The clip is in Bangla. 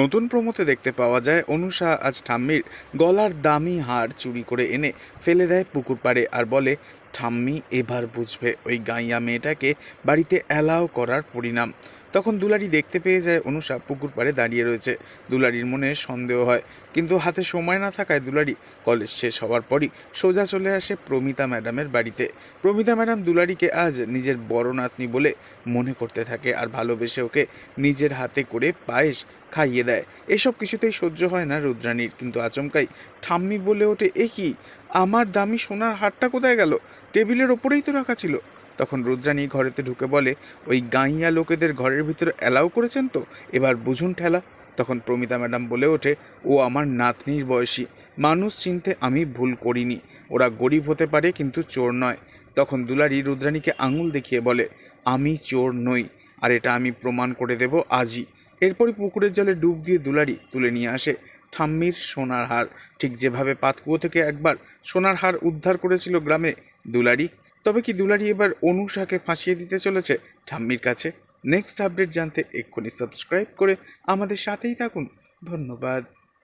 নতুন প্রোমোতে দেখতে পাওয়া যায় অনুষা আজ ঠাম্মির গলার দামি হার চুরি করে এনে ফেলে দেয় পুকুর পাড়ে আর বলে, ঠাম্মি এবার বুঝবে ওই গাইয়া মেয়েটাকে বাড়িতে অ্যালাও করার পরিণাম। তখন দুলারি দেখতে পেয়ে যায় অনুষা পুকুর পাড়ে দাঁড়িয়ে রয়েছে। দুলারির মনে সন্দেহ হয়, কিন্তু হাতে সময় না থাকায় দুলারি কলেজ শেষ হওয়ার পরই সোজা চলে আসে প্রমিতা ম্যাডামের বাড়িতে। প্রমিতা ম্যাডাম দুলারিকে আজ নিজের বড় নাতনি বলে মনে করতে থাকে আর ভালোবেসে ওকে নিজের হাতে করে পায়েস খাইয়ে দেয়। এসব কিছুতেই সহ্য হয় না রুদ্রাণীর, কিন্তু আচমকাই ঠাম্মি বলে ওঠে, এ কি, আমার দামি সোনার হারটা কোথায় গেল? টেবিলের ওপরেই তো রাখা ছিল। তখন রুদ্রাণী ঘরেতে ঢুকে বলে, ওই গাইয়া লোকেদের ঘরের ভিতরে অ্যালাউ করেছেন তো, এবার বুঝুন ঠেলা। তখন প্রমিতা ম্যাডাম বলে ওঠে, ও আমার নাতনির বয়সী, মানুষ চিনতে আমি ভুল করিনি, ওরা গরিব হতে পারে কিন্তু চোর নয়। তখন দুলারি রুদ্রাণীকে আঙুল দেখিয়ে বলে, আমি চোর নই, আর এটা আমি প্রমাণ করে দেব আজই। এরপরই পুকুরের জলে ডুব দিয়ে দুলারি তুলে নিয়ে আসে ঠাম্মির সোনার হার, ঠিক যেভাবে পাতকুয়ো থেকে একবার সোনার হার উদ্ধার করেছিল গ্রামে দুলারি। তবে কি দুলারি এবার অনুষাকে ফাঁসিয়ে দিতে চলেছে ঠাম্মির কাছে? নেক্সট আপডেট জানতে এক্ষুনি সাবস্ক্রাইব করে আমাদের সাথেই থাকুন। ধন্যবাদ।